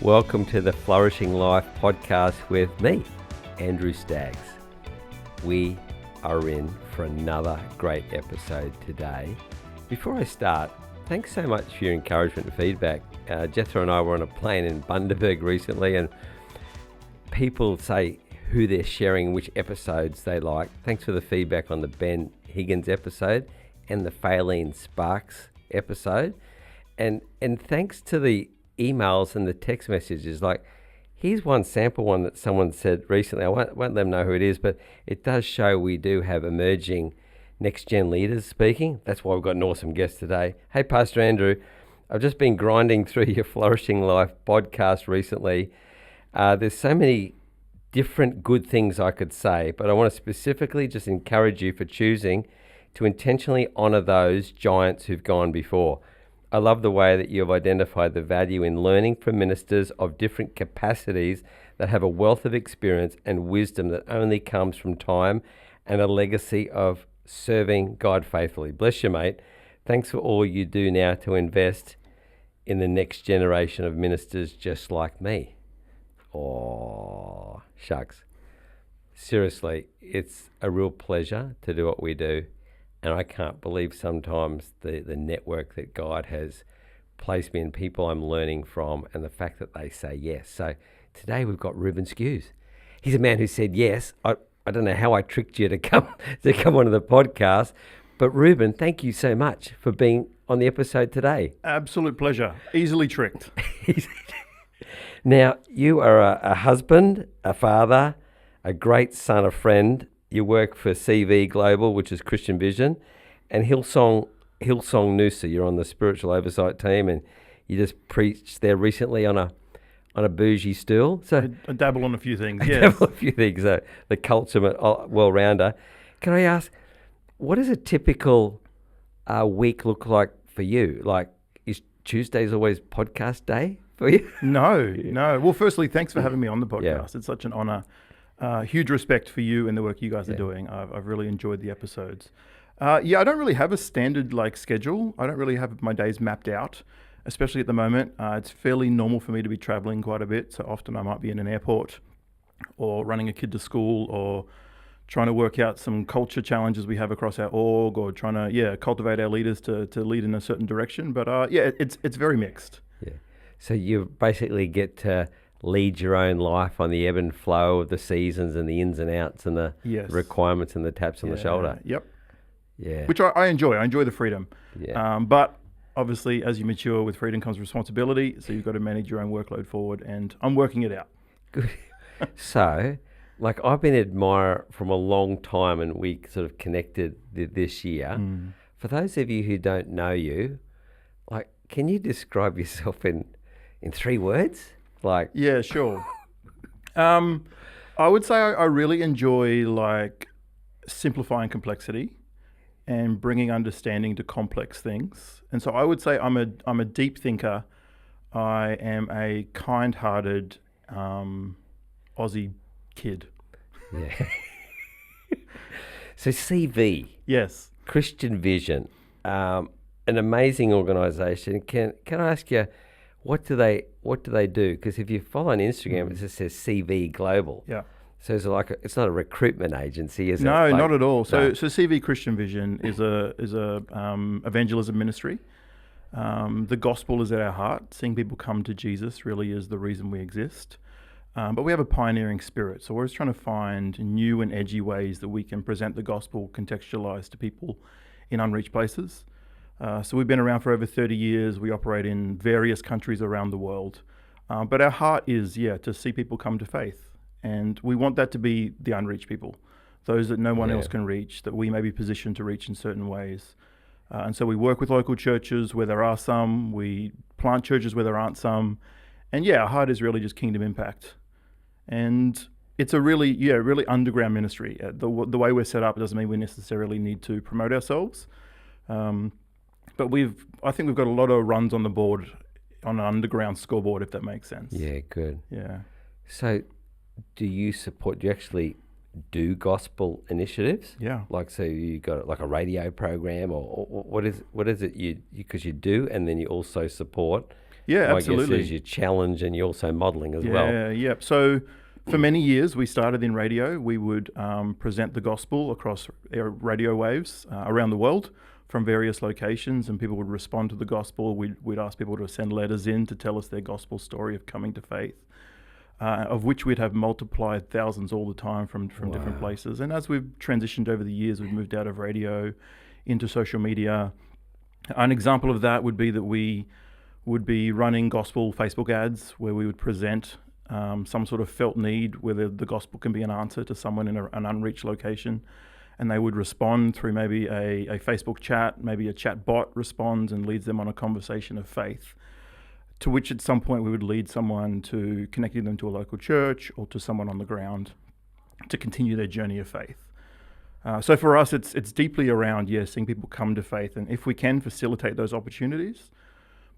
Welcome to the Flourishing Life podcast with me, Andrew Staggs. We are in for another great episode today. Before I start, thanks so much for your encouragement and feedback. Jethro and I were on a plane in Bundaberg recently, and people say who they're sharing, which episodes they like. Thanks for the feedback on the Ben Higgins episode and the Faylene Sparks episode. And thanks to the emails and the text messages. Like, here's one sample one that someone said recently. I won't let them know who it is, but it does show we do have emerging next-gen leaders speaking. That's why we've got an awesome guest today. Hey, Pastor Andrew, I've just been grinding through your Flourishing Life podcast recently. There's so many different good things I could say, but I want to specifically just encourage you for choosing to intentionally honor those giants who've gone before. I love the way that you have identified the value in learning from ministers of different capacities that have a wealth of experience and wisdom that only comes from time and a legacy of serving God faithfully. Bless you, mate. Thanks for all you do now to invest in the next generation of ministers just like me. Oh, shucks. Seriously, it's a real pleasure to do what we do. And I can't believe sometimes the network that God has placed me in, people I'm learning from, and the fact that they say yes. So today we've got Reuben Skews. He's a man who said yes. I don't know how I tricked you to come onto the podcast, but Reuben, thank you so much for being on the episode today. Absolute pleasure. Easily tricked. Now, you are a husband, a father, a great son, a friend. You work for CV Global, which is Christian Vision, and Hillsong Noosa. You're on the spiritual oversight team, and you just preached there recently on a bougie stool. So I dabble on a few things. Yes, dabble a few things. The culture well-rounder. Can I ask, what does a typical week look like for you? Like, is Tuesdays always podcast day for you? No. Well, firstly, thanks for having me on the podcast. Yeah. It's such an honor. Huge respect for you and the work you guys are doing. I've really enjoyed the episodes. I don't really have a standard schedule. I don't really have my days mapped out, especially at the moment. It's fairly normal for me to be traveling quite a bit. So often I might be in an airport or running a kid to school or trying to work out some culture challenges we have across our org, or trying to cultivate our leaders to lead in a certain direction. But it's very mixed. Yeah. So you basically get to lead your own life on the ebb and flow of the seasons and the ins and outs and the requirements and the taps on the shoulder. Yep. Yeah. Which I enjoy. I enjoy the freedom. Yeah. But obviously, as you mature with freedom comes responsibility. So you've got to manage your own workload forward, and I'm working it out. Good. So, I've been an admirer from a long time, and we sort of connected this year. For those of you who don't know you, can you describe yourself in 3 words? Yeah, sure. I would say I really enjoy simplifying complexity and bringing understanding to complex things. And so I would say I'm a deep thinker. I am a kind-hearted Aussie kid. Yeah. So CV. Yes. Christian Vision, an amazing organisation. Can I ask you, what do they do? Because if you follow on Instagram, it just says CV Global. Yeah. So it's not a recruitment agency, is it? No, not at all. So CV Christian Vision is a evangelism ministry. The gospel is at our heart. Seeing people come to Jesus really is the reason we exist. But we have a pioneering spirit. So we're just trying to find new and edgy ways that we can present the gospel contextualized to people in unreached places. So we've been around for over 30 years. We operate in various countries around the world. But our heart is, to see people come to faith. And we want that to be the unreached people, those that no one else can reach, that we may be positioned to reach in certain ways. And so we work with local churches where there are some. We plant churches where there aren't some. And our heart is really just kingdom impact. And it's a really underground ministry. The way we're set up doesn't mean we necessarily need to promote ourselves. But I think we've got a lot of runs on the board, on an underground scoreboard, if that makes sense. Yeah, good. Yeah. So do you actually do gospel initiatives? Yeah. So you got a radio program, or what is it because you do, and then you also support Yeah, My absolutely. guess is you challenge and you're also modelling as well. Yeah, yep. So for many years, we started in radio. We would present the gospel across radio waves around the world from various locations, and people would respond to the gospel. We'd ask people to send letters in to tell us their gospel story of coming to faith, of which we'd have multiplied thousands all the time from different places. And as we've transitioned over the years, we've moved out of radio into social media. An example of that would be that we would be running gospel Facebook ads where we would present some sort of felt need, whether the gospel can be an answer to someone in an unreached location. And they would respond through maybe a Facebook chat, maybe a chat bot responds and leads them on a conversation of faith, to which at some point we would lead someone to connecting them to a local church or to someone on the ground to continue their journey of faith. So for us, it's deeply around, seeing people come to faith, and if we can facilitate those opportunities,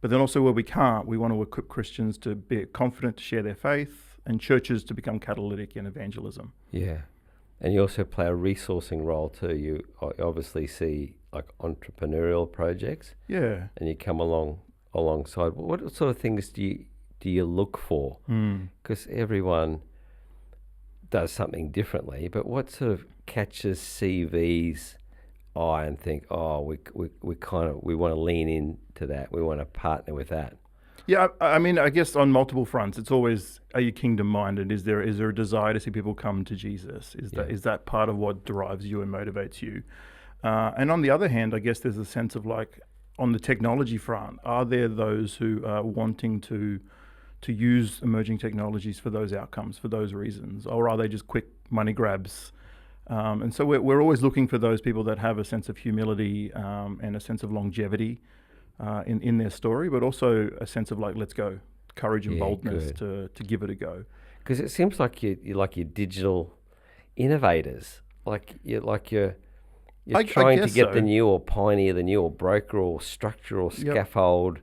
but then also where we can't, we want to equip Christians to be confident to share their faith and churches to become catalytic in evangelism. Yeah. And you also play a resourcing role too. You obviously see like entrepreneurial projects. Yeah. And you come alongside. What sort of things do you look for? Because everyone does something differently, but what sort of catches CV's eye and think, we want to lean into that. We want to partner with that. Yeah, I mean, I guess on multiple fronts, it's always, are you kingdom minded? Is there a desire to see people come to Jesus? Is that part of what drives you and motivates you? And on the other hand, I guess there's a sense of like, on the technology front, are there those who are wanting to use emerging technologies for those outcomes, for those reasons, or are they just quick money grabs? And so we're always looking for those people that have a sense of humility and a sense of longevity in their story, but also a sense of like, let's go, courage and boldness to give it a go. Because it seems like you're like your digital innovators, you're trying to get the new or pioneer the new or broker or structure or scaffold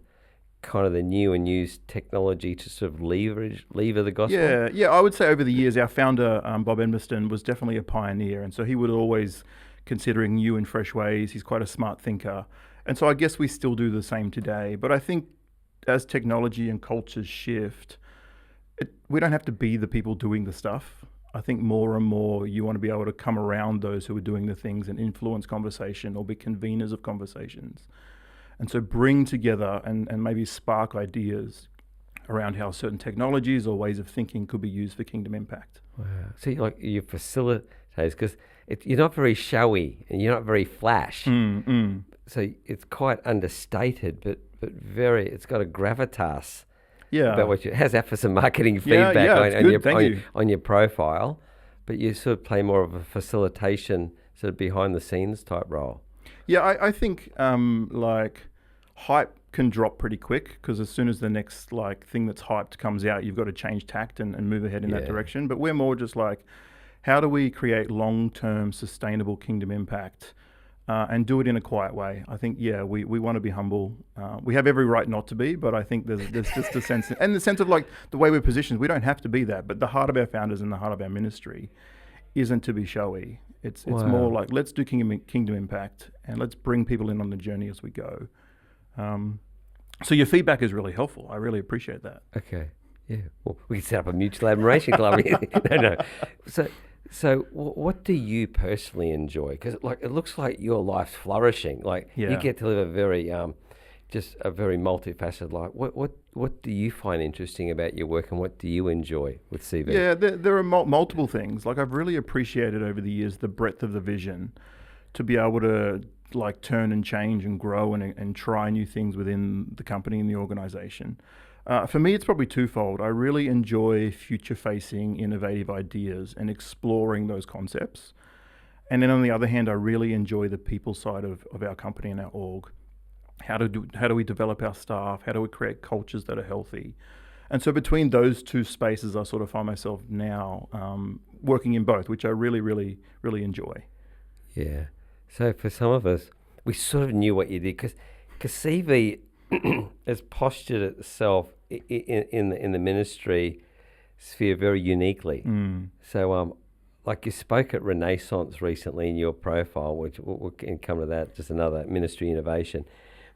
kind of the new and use technology to sort of lever the gospel. Yeah. I would say over the years, our founder, Bob Edmiston, was definitely a pioneer. And so he would always considering new and fresh ways. He's quite a smart thinker. And so I guess we still do the same today. But I think as technology and cultures shift, we don't have to be the people doing the stuff. I think more and more you want to be able to come around those who are doing the things and influence conversation or be conveners of conversations. And so bring together and maybe spark ideas around how certain technologies or ways of thinking could be used for kingdom impact. Wow. So you facilitate, because you're not very showy and you're not very flash. So it's quite understated, but very, it's got a gravitas. Yeah. About what how's that for some marketing feedback on your profile? But you sort of play more of a facilitation, sort of behind the scenes type role. Yeah, I think hype can drop pretty quick because as soon as the next thing that's hyped comes out, you've got to change tact and move ahead in that direction. But we're more just how do we create long-term sustainable kingdom impact and do it in a quiet way? I think, we want to be humble. We have every right not to be, but I think there's just a sense, and the sense of the way we're positioned, we don't have to be that, but the heart of our founders and the heart of our ministry isn't to be showy. It's more like, let's do kingdom impact and let's bring people in on the journey as we go. So your feedback is really helpful. I really appreciate that. Okay. Yeah. Well, we can set up a mutual admiration club. No. So what do you personally enjoy? Because it looks like your life's flourishing. You get to live a very, just a very multifaceted life. What do you find interesting about your work, and what do you enjoy with CV? Yeah, there are multiple things. I've really appreciated over the years the breadth of the vision to be able to turn and change and grow and try new things within the company and the organization. For me, it's probably twofold. I really enjoy future-facing, innovative ideas and exploring those concepts. And then on the other hand, I really enjoy the people side of our company and our org. How do we develop our staff? How do we create cultures that are healthy? And so between those two spaces, I sort of find myself now working in both, which I really, really, really enjoy. Yeah. So for some of us, we sort of knew what you did because CV has postured itself in the ministry sphere very uniquely. So you spoke at Renaissance recently in your profile, which we'll come to that, just another ministry innovation.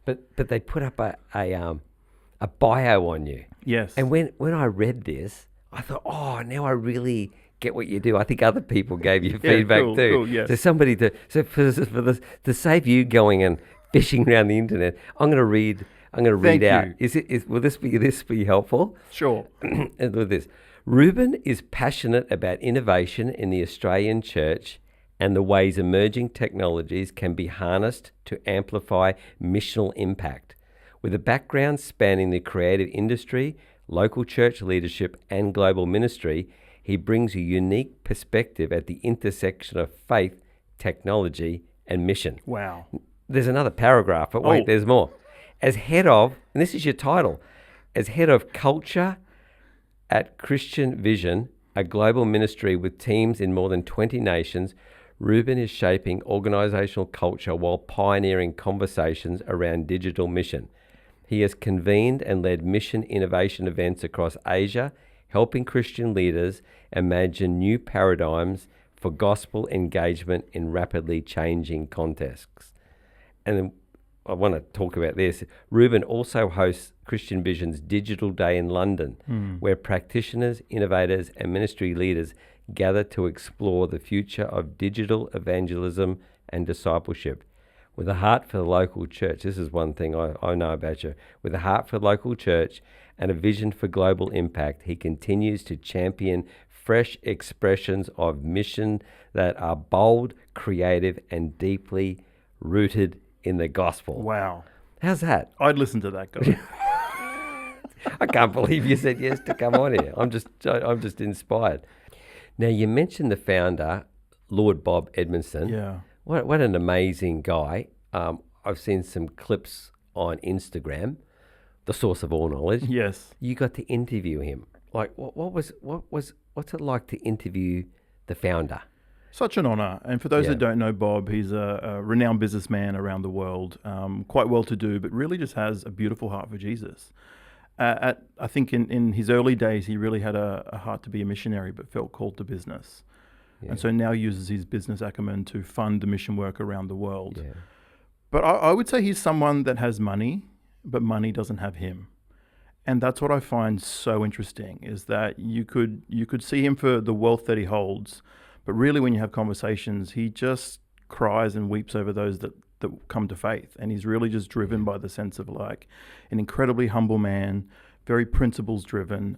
But they put up a a bio on you. Yes. And when I read this, I thought, oh, now I really get what you do. I think other people gave you feedback too. Cool, yes. So somebody to save you going and fishing around the internet, I'm going to read Thank out. you. Will this be helpful? Sure. And with this, Reuben is passionate about innovation in the Australian church and the ways emerging technologies can be harnessed to amplify missional impact. With a background spanning the creative industry, local church leadership, and global ministry, he brings a unique perspective at the intersection of faith, technology, and mission. Wow. There's another paragraph, but wait, there's more. As head of, and this is your title, as head of culture at Christian Vision, a global ministry with teams in more than 20 nations, Reuben is shaping organisational culture while pioneering conversations around digital mission. He has convened and led mission innovation events across Asia, helping Christian leaders imagine new paradigms for gospel engagement in rapidly changing contexts. And then I want to talk about this. Reuben also hosts Christian Vision's Digital Day in London, where practitioners, innovators, and ministry leaders gather to explore the future of digital evangelism and discipleship. With a heart for the local church, this is one thing I know about you. With a heart for the local church and a vision for global impact, he continues to champion fresh expressions of mission that are bold, creative, and deeply rooted in the gospel. Wow. How's that? I'd listen to that guy. I can't believe you said yes to come on here. I'm just inspired. Now, you mentioned the founder, Lord Bob Edmondson. Yeah. What an amazing guy. I've seen some clips on Instagram, the source of all knowledge. Yes. You got to interview him. Like, what's it like to interview the founder? Such an honour. And for those Yeah. that don't know Bob, he's a renowned businessman around the world, quite well to do, but really just has a beautiful heart for Jesus. I think in his early days, he really had a heart to be a missionary, but felt called to business. Yeah. And so now uses his business acumen to fund the mission work around the world. Yeah. But I would say he's someone that has money, but money doesn't have him. And that's what I find so interesting, is that you could see him for the wealth that he holds, but really when you have conversations, he just cries and weeps over those that come to faith. And he's really just driven by the sense of like an incredibly humble man, very principles driven.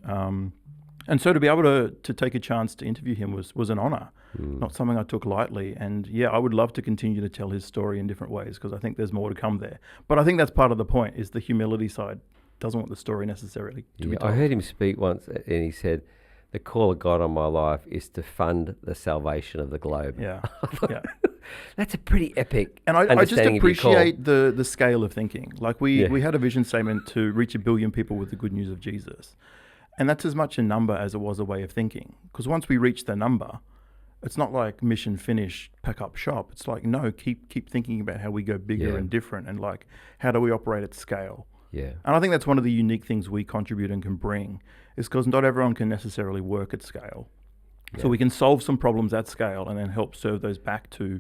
And so to be able to take a chance to interview him was an honor, not something I took lightly. And yeah, I would love to continue to tell his story in different ways, because I think there's more to come there. But I think that's part of the point, is the humility side doesn't want the story necessarily to be told. I heard him speak once, and he said, the call of God on my life is to fund the salvation of the globe. Yeah, yeah. That's a pretty epic And I just understanding of your call. appreciate the scale of thinking. Like we had a vision statement to reach 1 billion people with the good news of Jesus. And that's as much a number as it was a way of thinking. Because once we reach the number, it's not like mission finish, pack up shop. It's like, no, keep thinking about how we go bigger and different, and like, how do we operate at scale? Yeah. And I think that's one of the unique things we contribute and can bring, is because not everyone can necessarily work at scale. So we can solve some problems at scale and then help serve those back to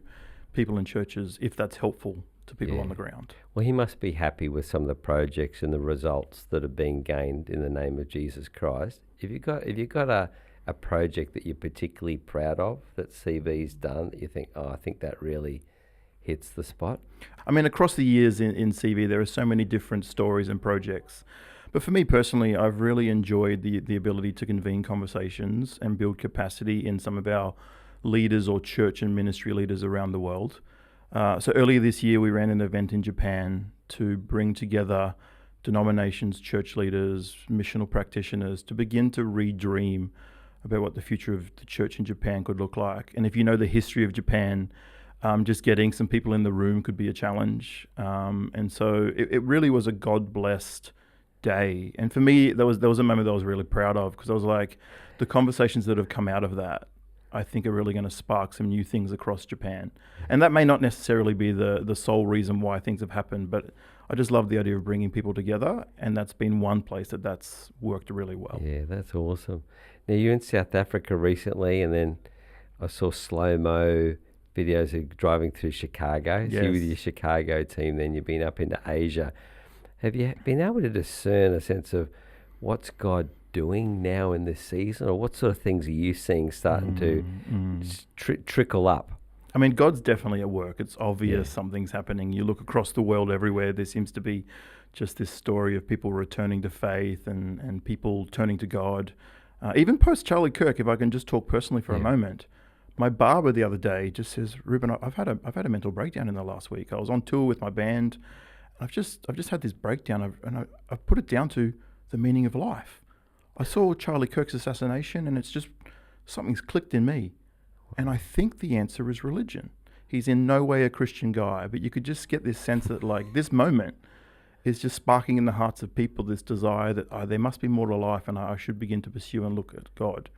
people in churches if that's helpful to people on the ground. Well, he must be happy with some of the projects and the results that are being gained in the name of Jesus Christ. If you've got a project that you're particularly proud of that CV's done, that you think, I think that really hits the spot? I mean, across the years in CV, there are so many different stories and projects. But for me personally, I've really enjoyed the ability to convene conversations and build capacity in some of our leaders or church and ministry leaders around the world. So earlier this year, we ran an event in Japan to bring together denominations, church leaders, missional practitioners to begin to redream about what the future of the church in Japan could look like. And if you know the history of Japan, just getting some people in the room could be a challenge. And so it really was a God-blessed day. And for me, there was a moment that I was really proud of, because I was like, the conversations that have come out of that, I think are really going to spark some new things across Japan. And that may not necessarily be the sole reason why things have happened, but I just love the idea of bringing people together, and that's been one place that's worked really well. Yeah, that's awesome. Now, you're in South Africa recently, and then I saw slow-mo videos of driving through Chicago. So you with your Chicago team, then you've been up into Asia. Have you been able to discern a sense of what's God doing now in this season, or what sort of things are you seeing starting to trickle up? I mean, God's definitely at work. It's obvious Yeah. something's happening. You look across the world everywhere, there seems to be just this story of people returning to faith and people turning to God. Even post Charlie Kirk, if I can just talk personally for a moment, my barber the other day just says, "Reuben, I've had a mental breakdown in the last week. I was on tour with my band. I've just had this breakdown, I've put it down to the meaning of life. I saw Charlie Kirk's assassination, and it's just something's clicked in me. And I think the answer is religion. He's in no way a Christian guy, but you could just get this sense that like this moment is just sparking in the hearts of people this desire that there must be more to life, and I should begin to pursue and look at God."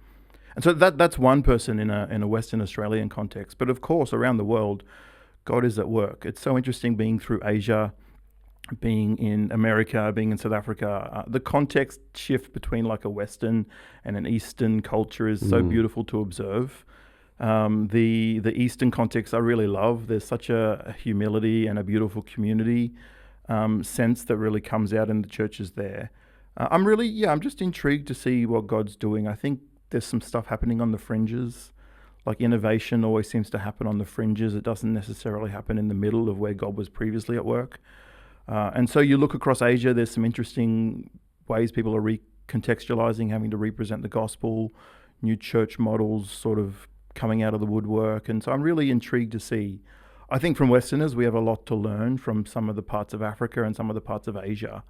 And so that's one person in a Western Australian context. But of course, around the world, God is at work. It's so interesting being through Asia, being in America, being in South Africa. The context shift between like a Western and an Eastern culture is so beautiful to observe. The Eastern context I really love. There's such a humility and a beautiful community sense that really comes out in the churches there. I'm just intrigued to see what God's doing. I think there's some stuff happening on the fringes. Like innovation always seems to happen on the fringes. It doesn't necessarily happen in the middle of where God was previously at work. And so you look across Asia, there's some interesting ways people are recontextualizing, having to represent the gospel, new church models sort of coming out of the woodwork. And so I'm really intrigued to see. I think from Westerners, we have a lot to learn from some of the parts of Africa and some of the parts of Asia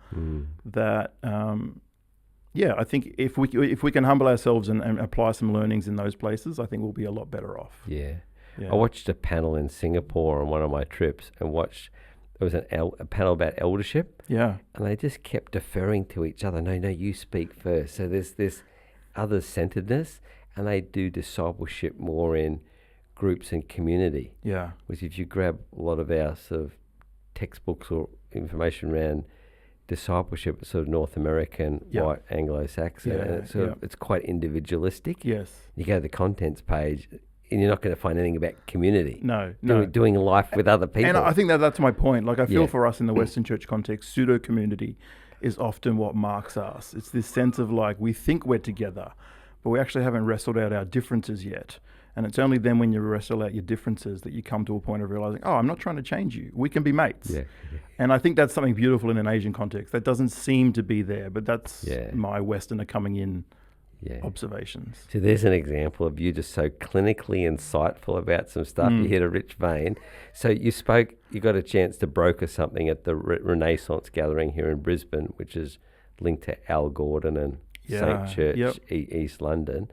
that, I think if we can humble ourselves and apply some learnings in those places, I think we'll be a lot better off. Yeah. I watched a panel in Singapore on one of my trips it was a panel about eldership. Yeah. And they just kept deferring to each other. No, you speak first. So there's this other-centeredness, and they do discipleship more in groups and community. Yeah. Which if you grab a lot of our sort of textbooks or information around discipleship, it's sort of North American, white, Anglo-Saxon, and it's quite individualistic. Yes. You go to the contents page, and you're not going to find anything about community. No. Doing life with other people. And I think that's my point. Like I feel for us in the Western church context, pseudo-community is often what marks us. It's this sense of like, we think we're together, but we actually haven't wrestled out our differences yet. And it's only then when you wrestle out your differences that you come to a point of realizing, oh, I'm not trying to change you. We can be mates. Yeah. And I think that's something beautiful in an Asian context. That doesn't seem to be there, but that's my Westerner coming in observations. So there's an example of you just so clinically insightful about some stuff. You hit a rich vein. So you got a chance to broker something at the Renaissance gathering here in Brisbane, which is linked to Al Gordon and St. Church, East London.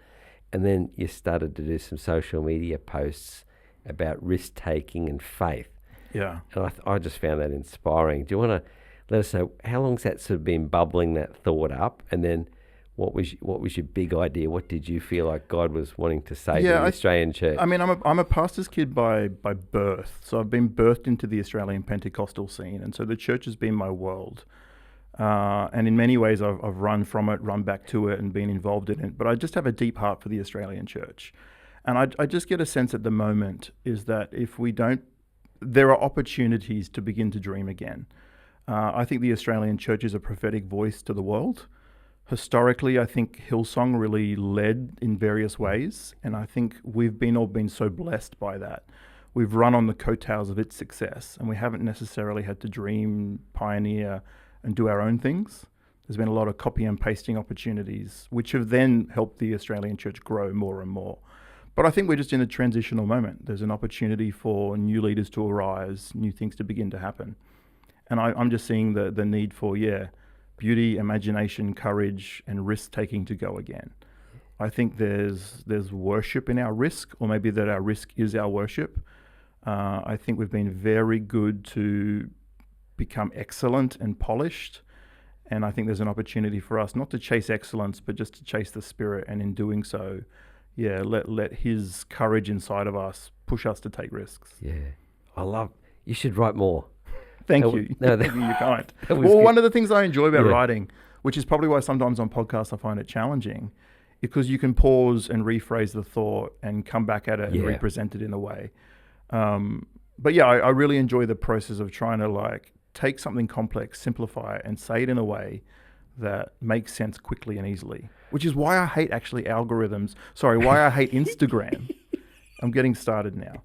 And then you started to do some social media posts about risk-taking and faith. Yeah. And I just found that inspiring. Do you want to let us know how long's that sort of been bubbling that thought up? And then what was your big idea? What did you feel like God was wanting to say to the Australian church? I mean, I'm a pastor's kid by birth. So I've been birthed into the Australian Pentecostal scene. And so the church has been my world. And in many ways, I've run from it, run back to it, and been involved in it. But I just have a deep heart for the Australian church. And I just get a sense at the moment is that if we don't, there are opportunities to begin to dream again. I think the Australian church is a prophetic voice to the world. Historically, I think Hillsong really led in various ways. And I think we've all been so blessed by that. We've run on the coattails of its success, and we haven't necessarily had to dream, pioneer, and do our own things. There's been a lot of copy and pasting opportunities, which have then helped the Australian church grow more and more. But I think we're just in a transitional moment. There's an opportunity for new leaders to arise, new things to begin to happen. And I'm just seeing the need for, beauty, imagination, courage, and risk-taking to go again. I think there's worship in our risk, or maybe that our risk is our worship. I think we've been very good to become excellent and polished. And I think there's an opportunity for us not to chase excellence, but just to chase the Spirit. And in doing so, let His courage inside of us push us to take risks. Yeah. You should write more. Thank you. Thank you, you're kind. Well, good. One of the things I enjoy about writing, which is probably why sometimes on podcasts I find it challenging, because you can pause and rephrase the thought and come back at it and represent it in a way. But I really enjoy the process of trying to take something complex, simplify it, and say it in a way that makes sense quickly and easily. Which is why I hate actually algorithms. Sorry, why I hate Instagram. I'm getting started now.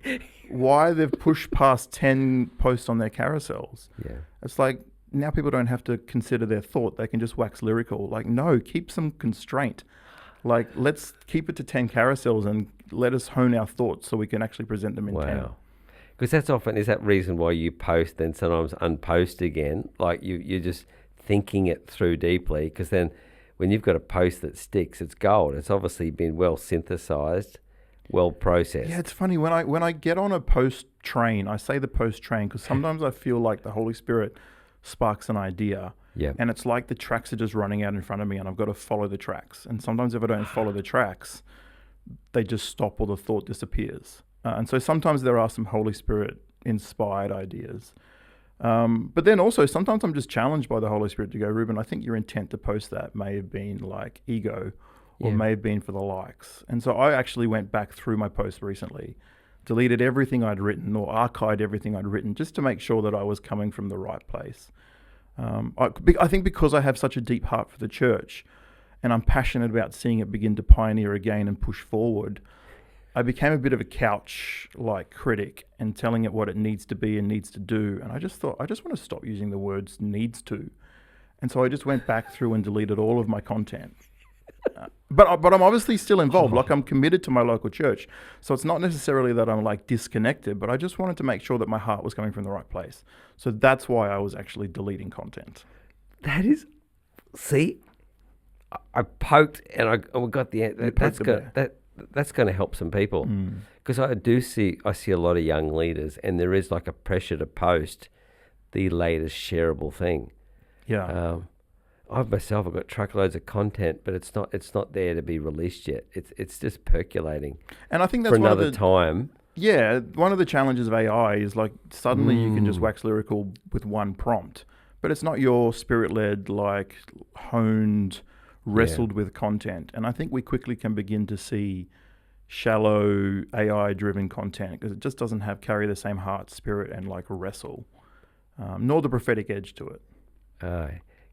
Why they've pushed past 10 posts on their carousels. Yeah. It's like now people don't have to consider their thought. They can just wax lyrical. Like, no, keep some constraint. Like, let's keep it to 10 carousels and let us hone our thoughts so we can actually present them in 10. Wow. Because that's often, is that reason why you post then sometimes unpost again? Like you're just thinking it through deeply, because then when you've got a post that sticks, it's gold. It's obviously been well synthesized, well processed. Yeah, it's funny when I get on a post train. I say the post train because sometimes I feel like the Holy Spirit sparks an idea, and it's like the tracks are just running out in front of me, and I've got to follow the tracks. And sometimes if I don't follow the tracks, they just stop or the thought disappears. And so sometimes there are some Holy Spirit inspired ideas. But then also sometimes I'm just challenged by the Holy Spirit to go, Reuben, I think your intent to post that may have been like ego or may have been for the likes. And so I actually went back through my post recently, deleted everything I'd written or archived everything I'd written just to make sure that I was coming from the right place. I think because I have such a deep heart for the church and I'm passionate about seeing it begin to pioneer again and push forward, I became a bit of a couch like critic and telling it what it needs to be and needs to do. And I just thought, I just want to stop using the words needs to. And so I just went back through and deleted all of my content. But I'm obviously still involved. Like, I'm committed to my local church. So it's not necessarily that I'm like disconnected, but I just wanted to make sure that my heart was coming from the right place. So that's why I was actually deleting content. That is, see, I poked and I got that's going to help some people, because I see a lot of young leaders, and there is like a pressure to post the latest shareable thing. Yeah. I've got truckloads of content, but it's not there to be released yet. It's just percolating. And I think that's for another time. Yeah, one of the challenges of AI is like suddenly you can just wax lyrical with one prompt, but it's not your spirit-led, like honed, wrestled with content. And I think we quickly can begin to see shallow AI-driven content because it just doesn't carry the same heart, spirit, and like wrestle, nor the prophetic edge to it.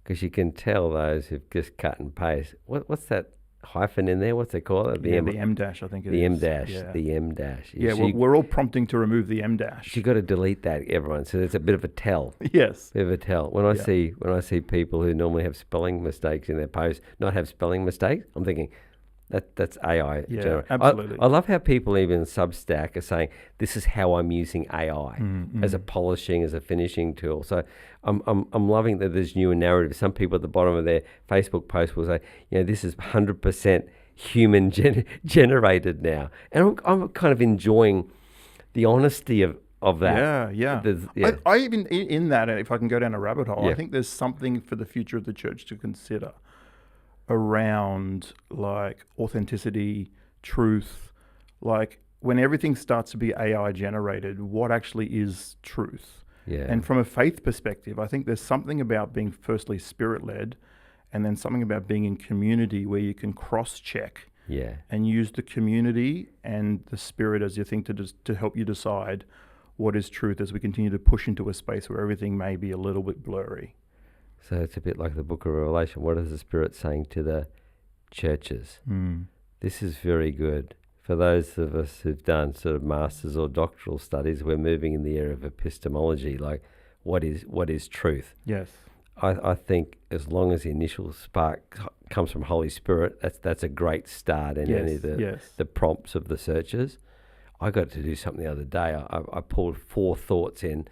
Because you can tell those who've just cut and paste. What's that hyphen in there? What's they call it? The M dash, I think it is. The M dash. Yeah. The M dash. Yeah, so we're all prompting to remove the M dash. You got to delete that, everyone. So there's a bit of a tell. Yes. Bit of a tell. When I see people who normally have spelling mistakes in their posts not have spelling mistakes, I'm thinking that's AI. Yeah, absolutely. I love how people even Substack are saying this is how I'm using AI as a polishing, as a finishing tool. So I'm loving that there's new narrative. Some people at the bottom of their Facebook post will say, this is 100% human generated now, and I'm kind of enjoying the honesty of that. Yeah. I even in that, if I can go down a rabbit hole, I think there's something for the future of the church to consider around like authenticity, truth, like when everything starts to be AI generated, what actually is truth? Yeah. And from a faith perspective, I think there's something about being firstly spirit-led and then something about being in community where you can cross-check and use the community and the spirit as your thing to help you decide what is truth as we continue to push into a space where everything may be a little bit blurry. So it's a bit like the book of Revelation. What is the Spirit saying to the churches? This is very good. For those of us who've done sort of master's or doctoral studies, we're moving in the area of epistemology, like what is truth? Yes. I think as long as the initial spark comes from Holy Spirit, that's a great start in any of the prompts of the searches. I got to do something the other day. I pulled 4 thoughts in,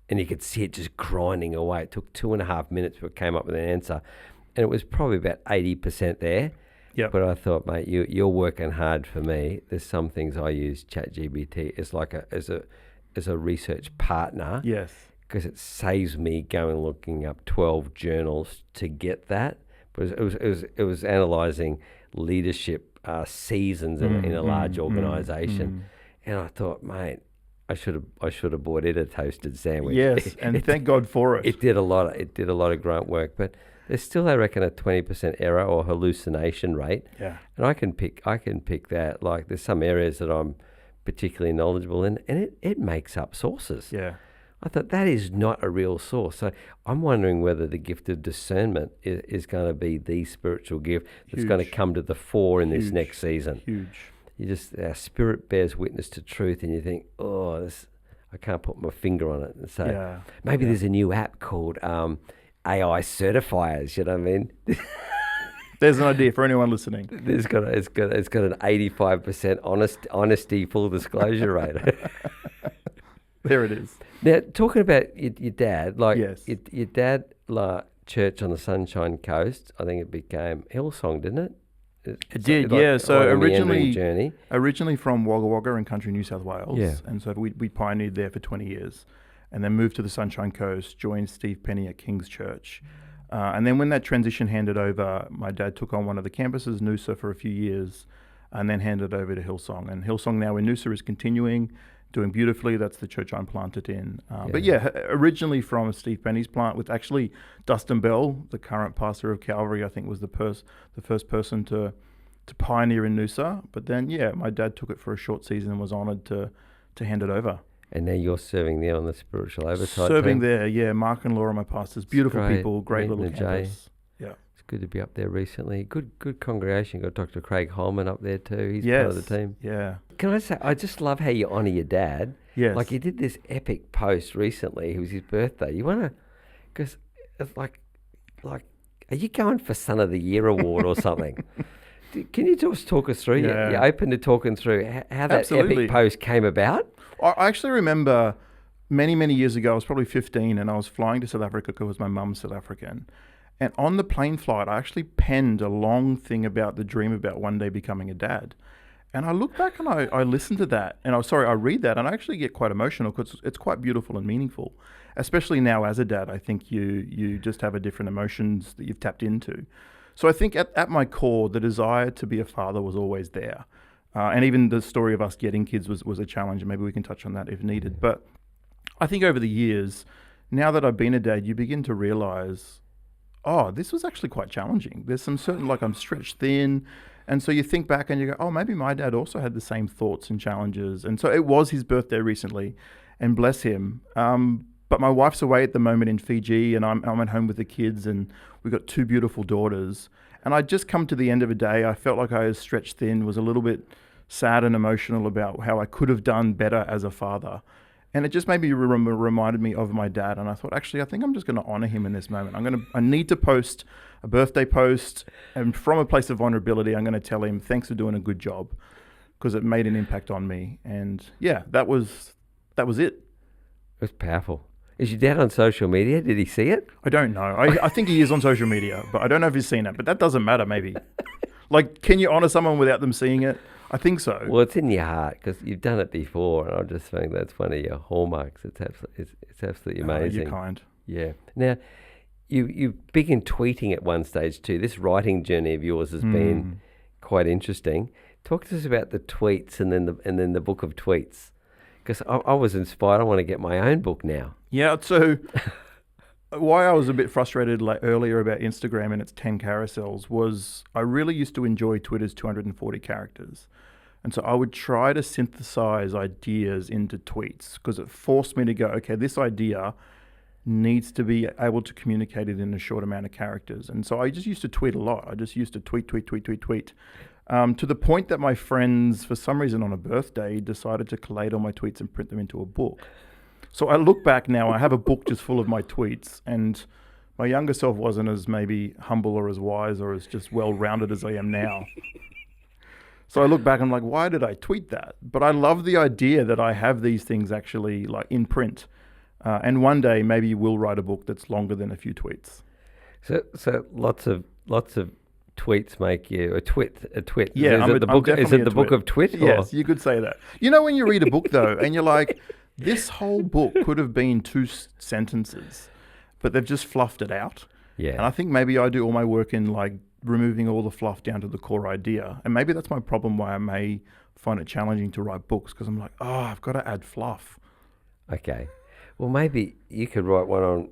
and you could see it just grinding away. It took 2.5 minutes before it came up with an answer. And it was probably about 80% there. Yep. But I thought, mate, you're working hard for me. There's some things I use ChatGPT as like as a research partner. Yes. Because it saves me going looking up 12 journals to get that. But it was analysing leadership seasons in a large organisation. And I thought, mate, I should have bought it a toasted sandwich. Yes, and thank God for it. It did a lot of grunt work, but there's still, I reckon, a 20% error or hallucination rate. Yeah. And I can pick that. Like, there's some areas that I'm particularly knowledgeable in, and it makes up sources. Yeah. I thought that is not a real source. So I'm wondering whether the gift of discernment is going to be the spiritual gift that's going to come to the fore in this next season. Huge. Our spirit bears witness to truth, and you think, oh, this, I can't put my finger on it. And so maybe there's a new app called AI certifiers. You know what I mean? There's an idea for anyone listening. It's got an 85% honesty, full disclosure rate. There it is. Now, talking about your dad, Yes. your dad, church on the Sunshine Coast, I think it became Hillsong, didn't it? It did, yeah. So originally from Wagga Wagga in country New South Wales. Yeah. And so we pioneered there for 20 years and then moved to the Sunshine Coast, joined Steve Penny at King's Church. And then when that transition handed over, my dad took on one of the campuses, Noosa, for a few years and then handed over to Hillsong. And Hillsong now in Noosa is continuing, doing beautifully. That's the church I'm planted in. But originally from Steve Penny's plant with actually Dustin Bell, the current pastor of Calvary, I think was the first person to pioneer in Noosa. But then, my dad took it for a short season and was honoured to hand it over. And now you're serving there on the spiritual oversight Serving team. there, Mark and Laura, my pastors. Beautiful people, great little campus. Yeah. It's good to be up there recently. Good congregation. Got Dr. Craig Holman up there too. He's part of the team. Yeah. Can I say, I just love how you honour your dad. Yes. Like you did this epic post recently. It was his birthday. You want to, because it's like, are you going for Son of the Year award or something? Can you just talk us through? Yeah. You're open to talking through how that Absolutely. epic post came about? I actually remember many, many years ago, I was probably 15 and I was flying to South Africa because my mum's South African. And on the plane flight, I actually penned a long thing about the dream about one day becoming a dad. And I look back and I listen to that and I read that and I actually get quite emotional because it's quite beautiful and meaningful. Especially now as a dad, I think you just have a different emotions that you've tapped into. So I think at my core, the desire to be a father was always there. And even the story of us getting kids was a challenge, and maybe we can touch on that if needed. But I think over the years, now that I've been a dad, you begin to realize, this was actually quite challenging. There's some certain, I'm stretched thin. And so you think back and you go, maybe my dad also had the same thoughts and challenges. And so it was his birthday recently, and bless him. But my wife's away at the moment in Fiji, and I'm at home with the kids, and we've got 2 beautiful daughters. And I'd just come to the end of a day. I felt like I was stretched thin, was a little bit sad and emotional about how I could have done better as a father. And it just maybe reminded me of my dad. And I thought, actually, I think I'm just going to honor him in this moment. I need to post a birthday post. And from a place of vulnerability, I'm going to tell him, thanks for doing a good job, because it made an impact on me. And that was it. It was powerful. Is your dad on social media? Did he see it? I don't know. I think he is on social media, but I don't know if he's seen it. But that doesn't matter, maybe. Can you honor someone without them seeing it? I think so. Well, it's in your heart because you've done it before, and I just think that's one of your hallmarks. It's absolutely amazing. You're kind. Yeah. Now, you big in tweeting at one stage too. This writing journey of yours has been quite interesting. Talk to us about the tweets and then the book of tweets, because I was inspired. I want to get my own book now. Yeah. So why I was a bit frustrated earlier about Instagram and its 10 carousels was I really used to enjoy Twitter's 240 characters. And so I would try to synthesize ideas into tweets because it forced me to go, okay, this idea needs to be able to communicate it in a short amount of characters. And so I just used to tweet a lot. I just used to tweet, to the point that my friends, for some reason on a birthday, decided to collate all my tweets and print them into a book. So I look back now, I have a book just full of my tweets, and my younger self wasn't as maybe humble or as wise or as just well-rounded as I am now. So I look back and I'm like, why did I tweet that? But I love the idea that I have these things actually in print. And one day maybe we'll write a book that's longer than a few tweets. So lots of tweets make you a twit. Yeah, is it the book of twit? Yes, you could say that. You know when you read a book though, and you're like, this whole book could have been 2 sentences, but they've just fluffed it out. Yeah. And I think maybe I do all my work in removing all the fluff down to the core idea. And maybe that's my problem why I may find it challenging to write books, because I'm like, I've got to add fluff. Okay. Well, maybe you could write one on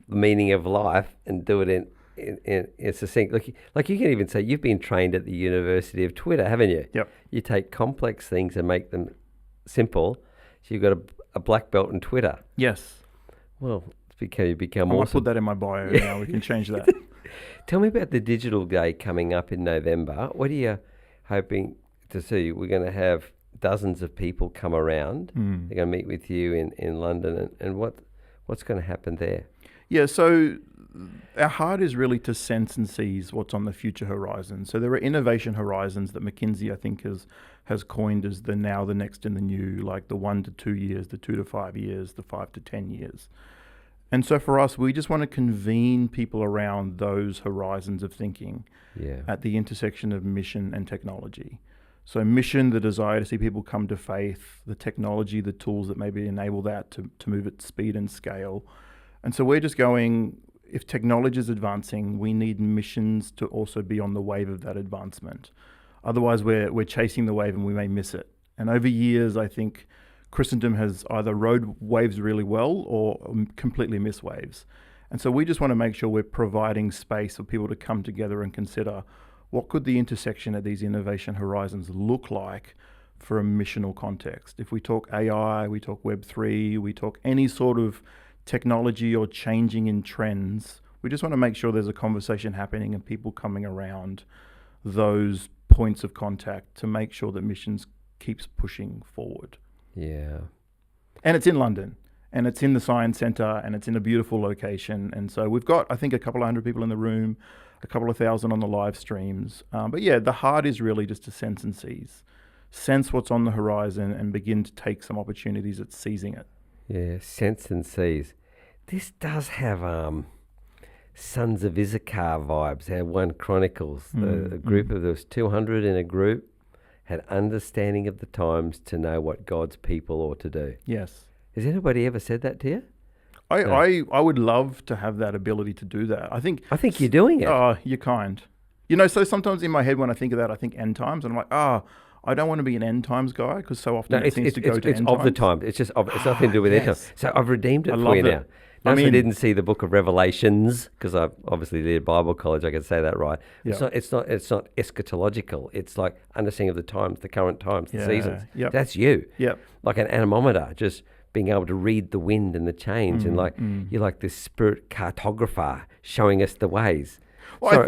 the meaning of life and do it in succinct. Like you can even say you've been trained at the University of Twitter, haven't you? Yep. You take complex things and make them simple. So you've got a black belt in Twitter. Yes. Well, you become I might awesome. put that in my bio now. We can change that. Tell me about the digital day coming up in November. What are you hoping to see? We're going to have dozens of people come around. They're going to meet with you in London. And what's going to happen there? Yeah, so our heart is really to sense and seize what's on the future horizon. So there are innovation horizons that McKinsey, I think, has coined as the now, the next, and the new, like the 1 to 2 years, the 2 to 5 years, the 5 to 10 years. And so for us, we just want to convene people around those horizons of thinking at the intersection of mission and technology. So mission, the desire to see people come to faith, the technology, the tools that maybe enable that to move at speed and scale. And so we're just going, if technology is advancing, we need missions to also be on the wave of that advancement. Otherwise, we're chasing the wave and we may miss it. And over years, I think Christendom has either rode waves really well or completely missed waves. And so we just want to make sure we're providing space for people to come together and consider what could the intersection of these innovation horizons look like for a missional context. If we talk AI, we talk Web3, we talk any sort of technology or changing in trends, we just want to make sure there's a conversation happening and people coming around those points of contact to make sure that missions keeps pushing forward. Yeah. And it's in London, and it's in the Science Centre, and it's in a beautiful location. And so we've got, I think, a couple of hundred people in the room, a couple of thousand on the live streams. But yeah, the heart is really just to sense and seize. Sense what's on the horizon and begin to take some opportunities at seizing it. Yeah, sense and seize. This does have Sons of Issachar vibes. Had 1 Chronicles, a group of, there was 200 in a group, had understanding of the times to know what God's people ought to do. Yes. Has anybody ever said that to you? I would love to have that ability to do that. I think you're doing it. Oh, you're kind. So sometimes in my head when I think of that, I think end times, and I'm like, I don't want to be an end times guy because so often it seems to go to end times. It's of the time. It's just it's nothing to do with end times. So I've redeemed it for you now. I didn't see the book of Revelations because I obviously did Bible college. I can say that right. Yeah. It's not eschatological. It's like understanding of the times, the current times, the seasons. Yep. That's you. Yep. Like an anemometer, just being able to read the wind and the change, and you're like this spirit cartographer showing us the ways. Well,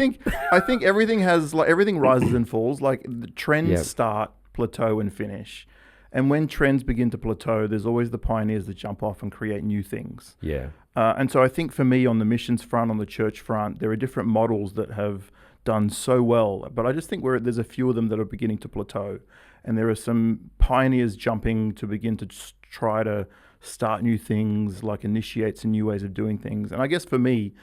I think everything has everything rises and falls. Like the trends start, plateau, and finish. And when trends begin to plateau, there's always the pioneers that jump off and create new things. Yeah. And so I think for me on the missions front, on the church front, there are different models that have done so well. But I just think there's a few of them that are beginning to plateau. And there are some pioneers jumping to begin to try to start new things, like initiate some new ways of doing things. And I guess for me,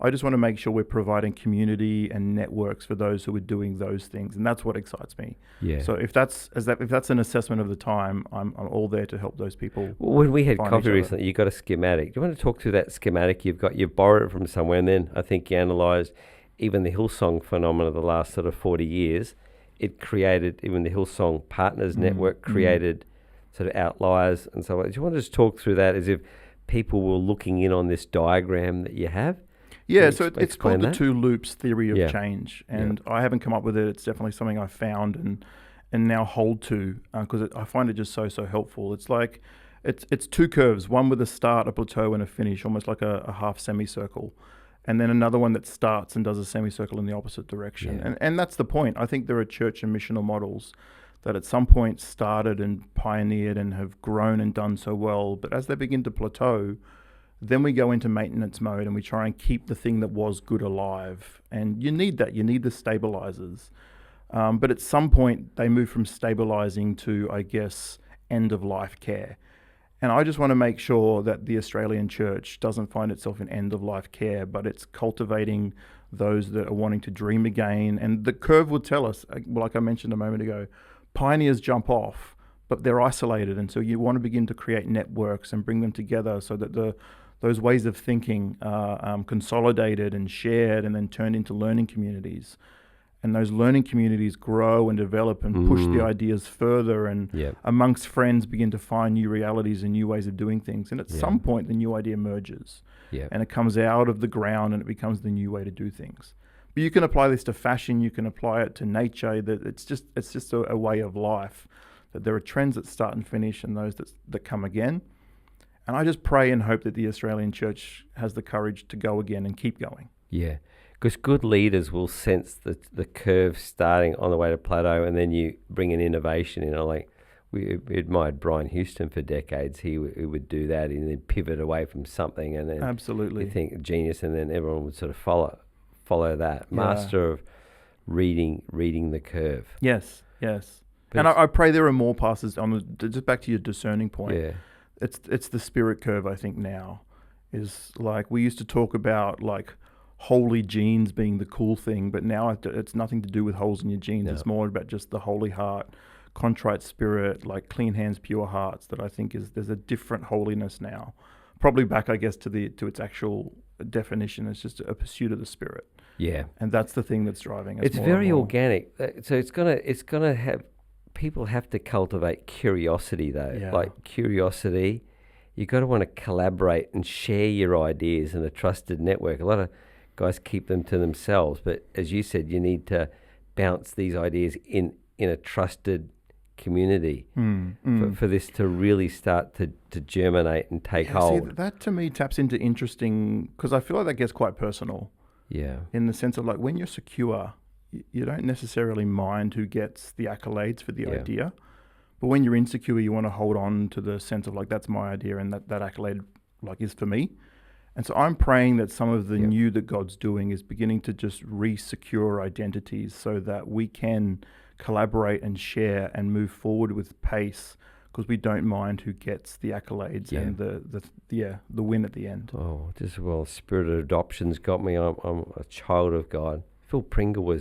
I just want to make sure we're providing community and networks for those who are doing those things, and that's what excites me. Yeah. So if that's an assessment of the time, I'm all there to help those people. Well, when we had coffee recently, you got a schematic. Do you want to talk through that schematic you've got? You borrowed it from somewhere, and then I think you analysed even the Hillsong phenomenon of the last sort of 40 years. It created, even the Hillsong Partners Network created sort of outliers and so on. Do you want to just talk through that as if people were looking in on this diagram that you have? Yeah, so it's called the 2 loops theory of change, and I haven't come up with it. It's definitely something I found and now hold to because I find it just so helpful. It's like it's 2 curves, one with a start, a plateau, and a finish, almost like a half semicircle, and then another one that starts and does a semicircle in the opposite direction. Yeah. And that's the point. I think there are church and missional models that at some point started and pioneered and have grown and done so well, but as they begin to plateau, then we go into maintenance mode and we try and keep the thing that was good alive. And you need that. You need the stabilizers. But at some point, they move from stabilizing to, I guess, end-of-life care. And I just want to make sure that the Australian church doesn't find itself in end-of-life care, but it's cultivating those that are wanting to dream again. And the curve will tell us, like I mentioned a moment ago, pioneers jump off, but they're isolated. And so you want to begin to create networks and bring them together so that those ways of thinking are consolidated and shared and then turned into learning communities. And those learning communities grow and develop and push the ideas further and amongst friends begin to find new realities and new ways of doing things. And at some point, the new idea emerges and it comes out of the ground and it becomes the new way to do things. But you can apply this to fashion, you can apply it to nature, that it's just a way of life, that there are trends that start and finish and those that come again. And I just pray and hope that the Australian church has the courage to go again and keep going. Yeah, because good leaders will sense the curve starting on the way to plateau, and then you bring an innovation in. Like we admired Brian Houston for decades. He would do that and then pivot away from something, and then Absolutely, you think genius, and then everyone would sort of follow that. Master of reading the curve. Yes. But and I pray there are more pastors just back to your discerning point. Yeah. It's the spirit curve, I think, now. Is like we used to talk about like holy genes being the cool thing, but now it's nothing to do with holes in your genes. No. It's more about just the holy heart, contrite spirit, like clean hands, pure hearts, that I think there's a different holiness now. Probably back, I guess, to its actual definition. It's just a pursuit of the spirit. Yeah. And that's the thing that's driving us. It's very organic. So it's gonna have, people have to cultivate curiosity though. Yeah. Like curiosity, you got to want to collaborate and share your ideas in a trusted network. A lot of guys keep them to themselves, but as you said, you need to bounce these ideas in a trusted community for this to really start to germinate and take hold. See, that to me taps into interesting, because I feel like that gets quite personal. Yeah. In the sense of like when you're secure, you don't necessarily mind who gets the accolades for the idea. But when you're insecure, you want to hold on to the sense of like, that's my idea and that accolade like is for me. And so I'm praying that some of the new that God's doing is beginning to just re-secure identities so that we can collaborate and share and move forward with pace, because we don't mind who gets the accolades and the win at the end. Oh, spirit of adoption's got me. I'm a child of God. Phil Pringle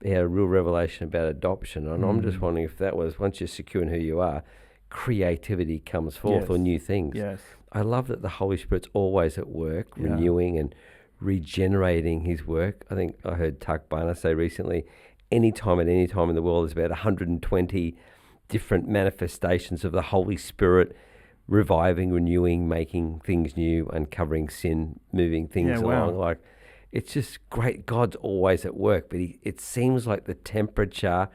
had a real revelation about adoption, and I'm just wondering if that was, once you're secure in who you are, creativity comes forth or new things. Yes. I love that the Holy Spirit's always at work, renewing and regenerating his work. I think I heard Tuck Barner say recently, at any time in the world, there's about 120 different manifestations of the Holy Spirit reviving, renewing, making things new, uncovering sin, moving things along. Like, it's just great. God's always at work, but it seems like the temperature,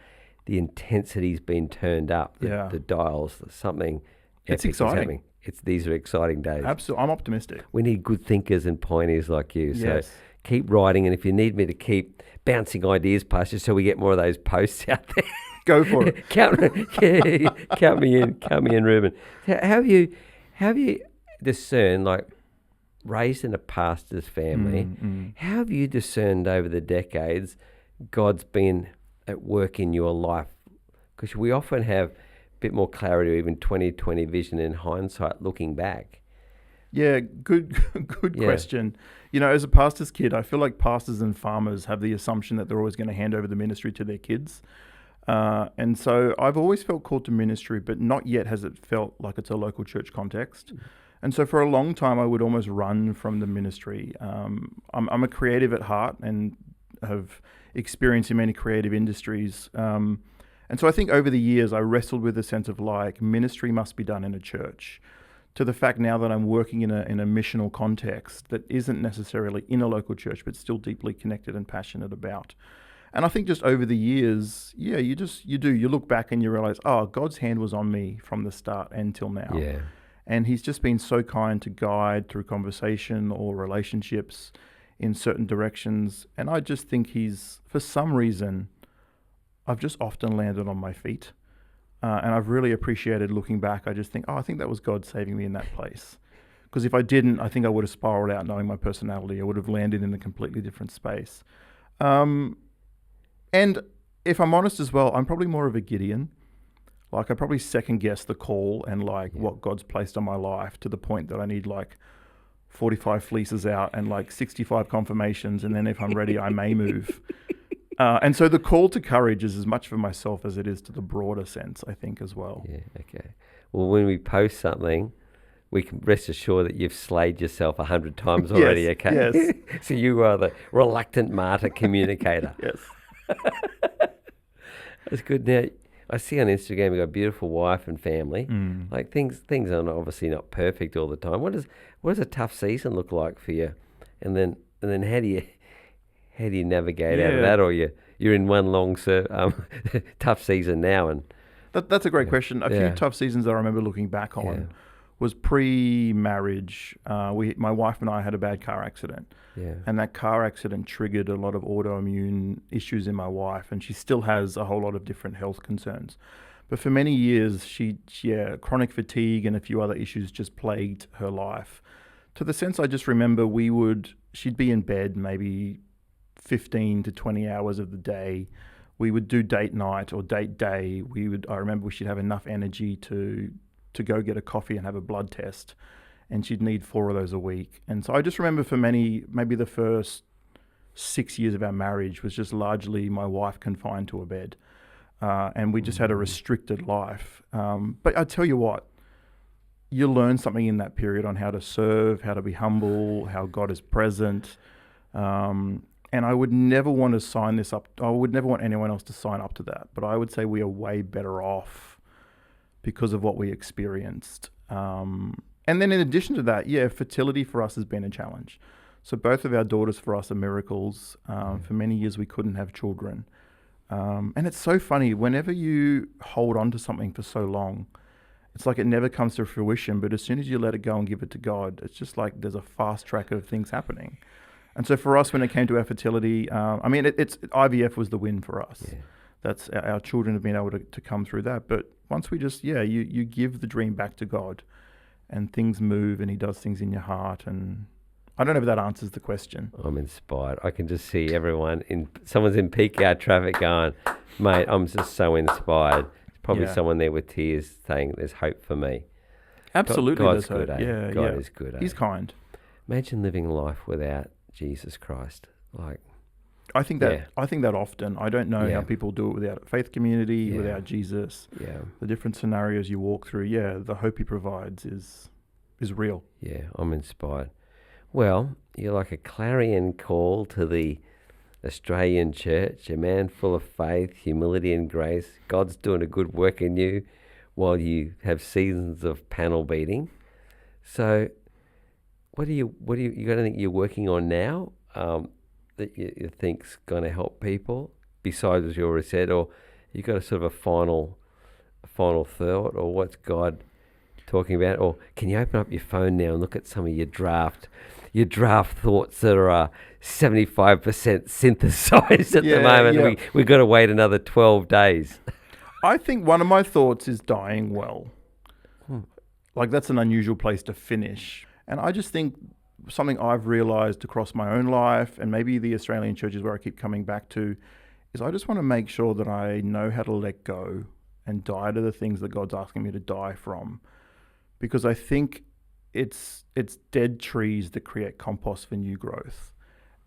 the intensity's been turned up. The dials, something. It's exciting. These are exciting days. Absolutely, I'm optimistic. We need good thinkers and pioneers like you. So keep writing, and if you need me to keep bouncing ideas past you, so we get more of those posts out there. Go for it. count me in, Reuben. How have you discerned, like, raised in a pastor's family, how have you discerned over the decades God's been at work in your life? Because we often have a bit more clarity, or even 20/20 vision in hindsight, looking back. Yeah, good question. You know, as a pastor's kid, I feel like pastors and farmers have the assumption that they're always going to hand over the ministry to their kids. And so I've always felt called to ministry, but not yet has it felt like it's a local church context. And so for a long time, I would almost run from the ministry. I'm a creative at heart and have experienced in many creative industries. And so I think over the years, I wrestled with a sense of like, ministry must be done in a church, to the fact now that I'm working in a missional context that isn't necessarily in a local church, but still deeply connected and passionate about. And I think just over the years, you look back and you realize, oh, God's hand was on me from the start until now. Yeah. And he's just been so kind to guide through conversation or relationships in certain directions. And I just think for some reason, I've just often landed on my feet. And I've really appreciated looking back. I just think, I think that was God saving me in that place. Because if I didn't, I think I would have spiraled out knowing my personality. I would have landed in a completely different space. And if I'm honest as well, I'm probably more of a Gideon. Like, I probably second guess the call and what God's placed on my life, to the point that I need 45 fleeces out and 65 confirmations. And then if I'm ready, I may move. And so the call to courage is as much for myself as it is to the broader sense, I think, as well. Yeah, okay. Well, when we post something, we can rest assured that you've slayed yourself 100 times already, okay? Yes. So you are the reluctant martyr communicator. Yes. That's good. Now, I see on Instagram you've got a beautiful wife and family. Things are obviously not perfect all the time. What does a tough season look like for you? And then how do you navigate out of that, or you're in one long tough season now? And that's a great question. A few tough seasons I remember looking back on was pre-marriage. My wife and I had a bad car accident. Yeah. And that car accident triggered a lot of autoimmune issues in my wife, and she still has a whole lot of different health concerns. But for many years, chronic fatigue and a few other issues just plagued her life. To the sense I just remember she'd be in bed maybe 15 to 20 hours of the day. We would do date night or date day. I remember she'd have enough energy to go get a coffee and have a blood test, and she'd need 4 of those a week. And so I just remember for maybe the first 6 years of our marriage was just largely my wife confined to a bed. And we just had a restricted life. But I tell you what, you learn something in that period on how to serve, how to be humble, how God is present. And I would never want to sign this up. I would never want anyone else to sign up to that. But I would say we are way better off because of what we experienced. And then in addition to that, fertility for us has been a challenge. So both of our daughters for us are miracles. For many years we couldn't have children. And it's so funny, whenever you hold on to something for so long, it's like it never comes to fruition, but as soon as you let it go and give it to God, it's just like there's a fast track of things happening. And so for us, when it came to our fertility, it's IVF was the win for us. Yeah. That's our children have been able to come through that. But once we just, you give the dream back to God and things move and he does things in your heart. And I don't know if that answers the question. I'm inspired. I can just see someone's in peak hour traffic going, mate, I'm just so inspired. There's probably someone there with tears saying there's hope for me. Absolutely. God's good, eh? God is good, eh? He's kind. Imagine living life without Jesus Christ. I think that often. I don't know how people do it without a faith community, without Jesus. Yeah. The different scenarios you walk through, the hope he provides is real. Yeah, I'm inspired. Well, you're like a clarion call to the Australian church, a man full of faith, humility and grace. God's doing a good work in you while you have seasons of panel beating. So what do you got anything you're working on now that you think's going to help people besides what you already said, or you got a sort of a final thought, or what's God talking about? Or can you open up your phone now and look at some of your draft thoughts that are 75% synthesized at the moment? Yeah. We've got to wait another 12 days. I think one of my thoughts is dying well. That's an unusual place to finish. And I just think something I've realized across my own life, and maybe the Australian churches where I keep coming back to, is I just want to make sure that I know how to let go and die to the things that God's asking me to die from. Because I think it's dead trees that create compost for new growth.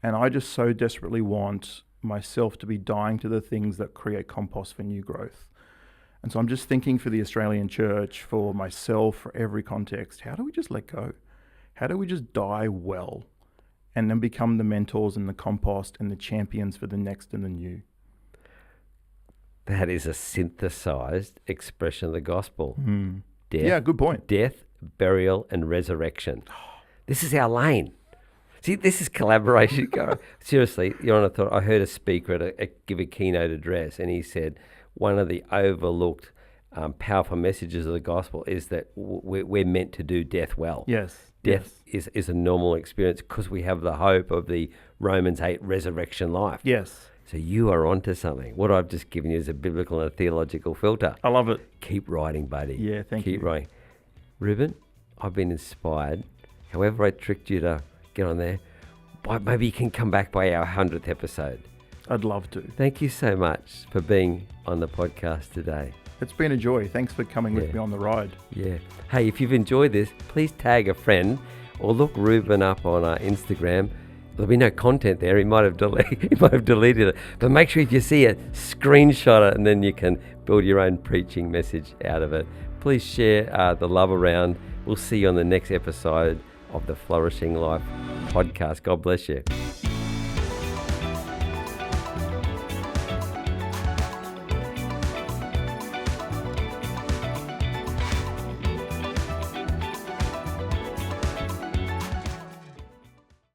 And I just so desperately want myself to be dying to the things that create compost for new growth. And so I'm just thinking for the Australian church, for myself, for every context, how do we just let go? How do we just die well and then become the mentors and the compost and the champions for the next and the new? That is a synthesized expression of the gospel. Good point. Death, burial, and resurrection. This is our lane. See, this is collaboration. Seriously, you're on a thought. I heard a speaker give a keynote address, and he said one of the overlooked powerful messages of the gospel is that we're meant to do death well. Yes. Death is a normal experience because we have the hope of the Romans 8 resurrection life. Yes. So you are onto something. What I've just given you is a biblical and a theological filter. I love it. Keep writing, buddy. Yeah, thank you. Keep writing. Reuben, I've been inspired. However I tricked you to get on there, maybe you can come back by our 100th episode. I'd love to. Thank you so much for being on the podcast today. It's been a joy. Thanks for coming with me on the ride. Yeah. Hey, if you've enjoyed this, please tag a friend or look Reuben up on Instagram. There'll be no content there. He might have deleted it. But make sure if you see it, screenshot it, and then you can build your own preaching message out of it. Please share the love around. We'll see you on the next episode of the Flourishing Life podcast. God bless you.